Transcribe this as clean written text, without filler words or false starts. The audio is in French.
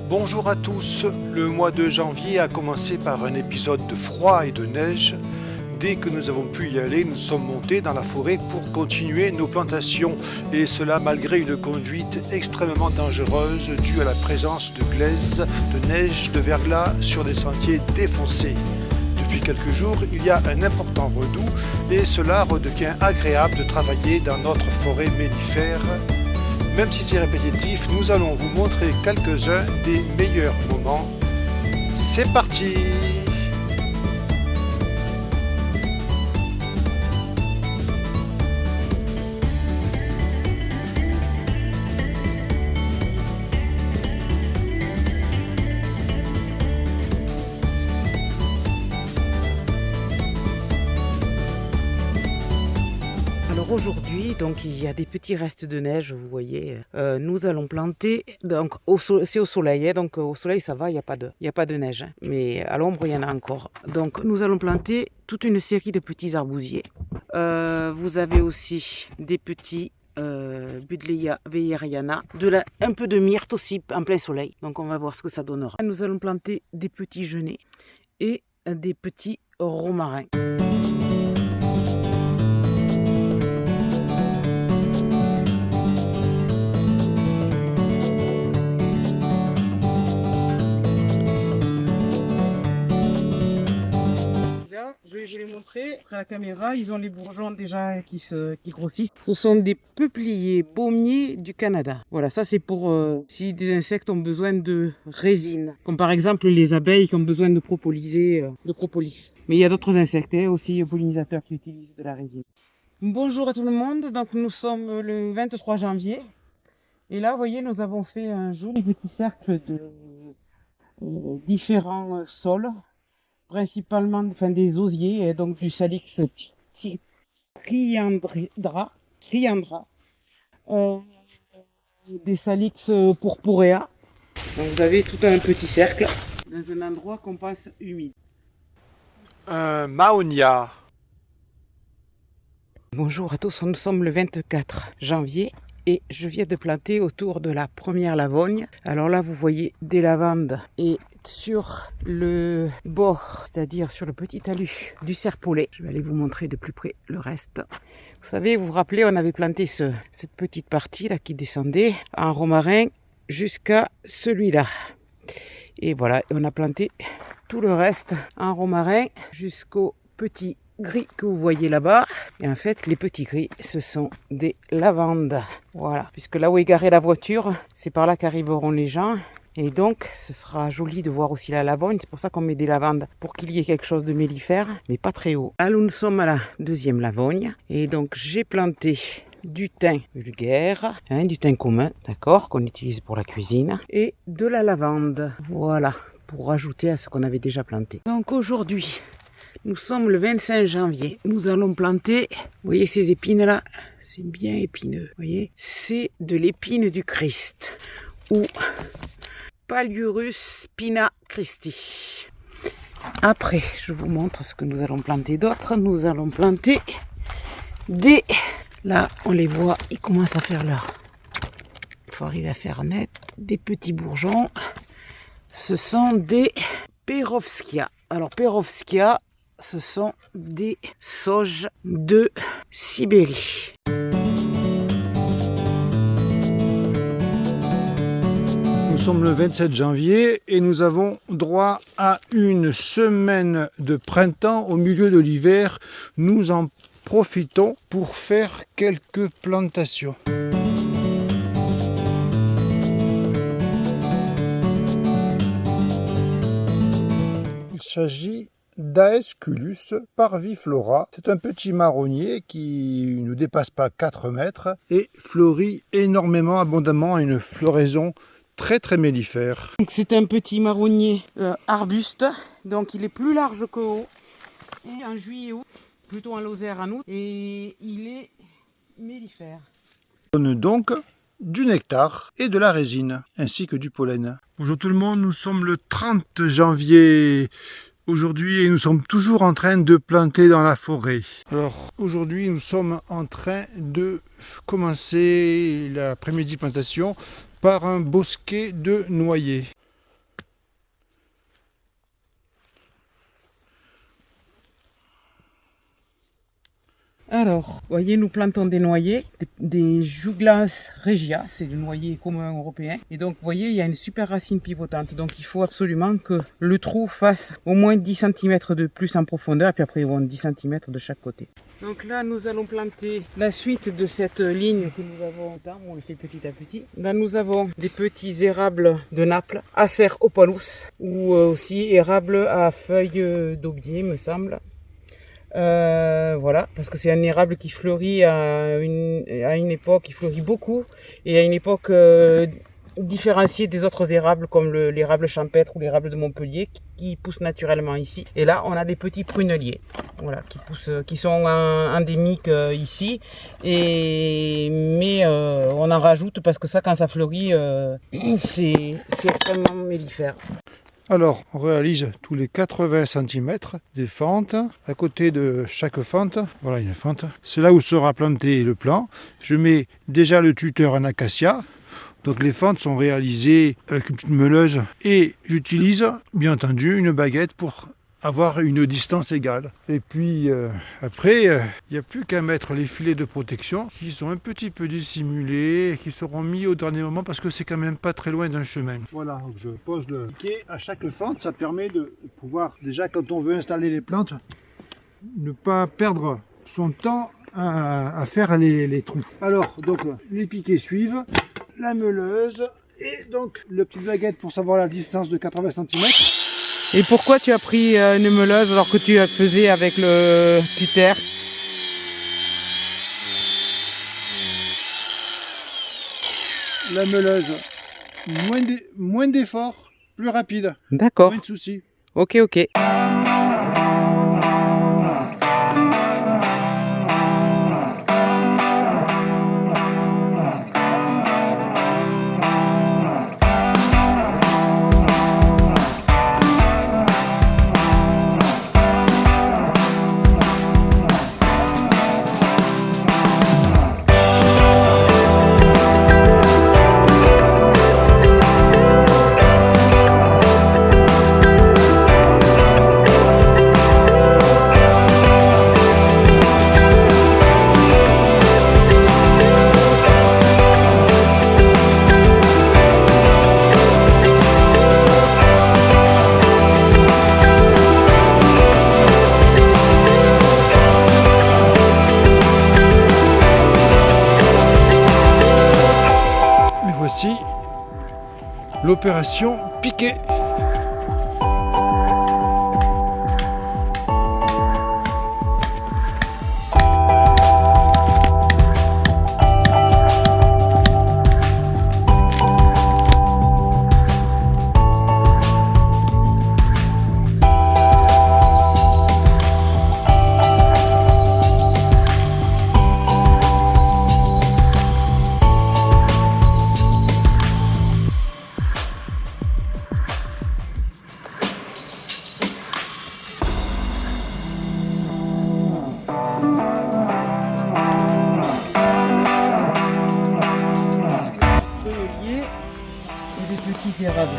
Bonjour à tous, le mois de janvier a commencé par un épisode de froid et de neige. Dès que nous avons pu y aller, nous sommes montés dans la forêt pour continuer nos plantations, et cela malgré une conduite extrêmement dangereuse due à la présence de glaise, de neige, de verglas sur des sentiers défoncés. Depuis quelques jours, il y a un important redout et cela redevient agréable de travailler dans notre forêt mellifère. Même si c'est répétitif, nous allons vous montrer quelques-uns des meilleurs moments. C'est parti! Alors aujourd'hui, donc il y a des petits restes de neige, vous voyez. Nous allons planter, donc c'est au soleil, hein, donc au soleil ça va, il y a pas de neige, hein, mais à l'ombre il y en a encore. Donc nous allons planter toute une série de petits arbousiers. Vous avez aussi des petits Buddleia weyeriana, un peu de myrte aussi en plein soleil. Donc on va voir ce que ça donnera. Nous allons planter des petits genêts et des petits romarins. Je vais vous les montrer à la caméra. Ils ont les bourgeons déjà qui grossissent. Ce sont des peupliers pommiers du Canada. Voilà, ça c'est pour si des insectes ont besoin de résine. Comme par exemple les abeilles qui ont besoin de propolis. Mais il y a d'autres insectes aussi pollinisateurs qui utilisent de la résine. Bonjour à tout le monde. Donc nous sommes le 23 janvier. Et là, vous voyez, nous avons fait un joli petit cercle de différents sols. Principalement des osiers, et donc du Salix triandra, des Salix purpurea. Donc vous avez tout un petit cercle dans un endroit qu'on pense humide. Un Mahonia. Bonjour à tous, nous sommes le 24 janvier et je viens de planter autour de la première lavogne. Alors là vous voyez des lavandes et sur le bord, c'est-à-dire sur le petit talus du serpolet. Je vais aller vous montrer de plus près le reste. Vous savez, vous vous rappelez, on avait planté cette petite partie là qui descendait en romarin jusqu'à celui-là. Et voilà, on a planté tout le reste en romarin jusqu'au petit gris que vous voyez là-bas. Et en fait, les petits gris, ce sont des lavandes. Voilà, puisque là où est garée la voiture, c'est par là qu'arriveront les gens. Et donc, ce sera joli de voir aussi la lavogne. C'est pour ça qu'on met des lavandes, pour qu'il y ait quelque chose de mellifère, mais pas très haut. Là, nous sommes à la deuxième lavogne. Et donc, j'ai planté du thym vulgaire, du thym commun, d'accord, qu'on utilise pour la cuisine, et de la lavande. Voilà, pour rajouter à ce qu'on avait déjà planté. Donc aujourd'hui, nous sommes le 25 janvier. Nous allons planter, vous voyez ces épines-là, c'est bien épineux, vous voyez, c'est de l'épine du Christ, ou Paliurus spina Christi. Après, je vous montre ce que nous allons planter d'autre. Nous allons planter des... Là, on les voit, ils commencent à faire leur... Il faut arriver à faire net. Des petits bourgeons. Ce sont des Perovskia. Alors, Perovskia, ce sont des sauges de Sibérie. Nous sommes le 27 janvier et nous avons droit à une semaine de printemps au milieu de l'hiver. Nous en profitons pour faire quelques plantations. Il s'agit d'Aesculus parviflora. C'est un petit marronnier qui ne dépasse pas 4 mètres et fleurit énormément, abondamment, à une floraison très mellifère. C'est un petit marronnier arbuste, donc il est plus large que haut. Et en juillet août, plutôt en Lozère en août, et il est mellifère. Il donne donc du nectar et de la résine, ainsi que du pollen. Bonjour tout le monde, nous sommes le 30 janvier aujourd'hui et nous sommes toujours en train de planter dans la forêt. Alors aujourd'hui nous sommes en train de commencer l'après-midi plantation par un bosquet de noyers. Alors, vous voyez, nous plantons des noyers, des Jouglas regia, c'est le noyer commun européen. Et donc, vous voyez, il y a une super racine pivotante. Donc, il faut absolument que le trou fasse au moins 10 cm de plus en profondeur, puis après, 10 cm de chaque côté. Donc là, nous allons planter la suite de cette ligne que nous avons. On le fait petit à petit. Là, nous avons des petits érables de Naples, Acer opalus, ou aussi érables à feuilles d'aubier, me semble. Voilà, parce que c'est un érable qui fleurit à une époque, qui fleurit beaucoup, et à une époque différenciée des autres érables comme l'érable champêtre ou l'érable de Montpellier qui poussent naturellement ici. Et là, on a des petits pruneliers, voilà, qui poussent, qui sont endémiques ici, mais on en rajoute parce que ça, quand ça fleurit, c'est extrêmement mellifère. Alors, on réalise tous les 80 cm des fentes. À côté de chaque fente, voilà une fente. C'est là où sera planté le plant. Je mets déjà le tuteur en acacia. Donc les fentes sont réalisées avec une petite meuleuse. Et j'utilise, bien entendu, une baguette pour avoir une distance égale. Et puis après, il n'y a plus qu'à mettre les filets de protection qui sont un petit peu dissimulés et qui seront mis au dernier moment parce que c'est quand même pas très loin d'un chemin. Voilà, donc je pose le piquet à chaque fente. Ça permet de pouvoir, déjà quand on veut installer les plantes, ne pas perdre son temps à faire les trous. Alors, donc les piquets suivent, la meuleuse et donc le petit baguette pour savoir la distance de 80 cm. Et pourquoi tu as pris une meuleuse alors que tu la faisais avec le cutter? La meuleuse, moins d'efforts, plus rapide. D'accord. Moins de soucis. Ok. L'opération piqué. Petits érables.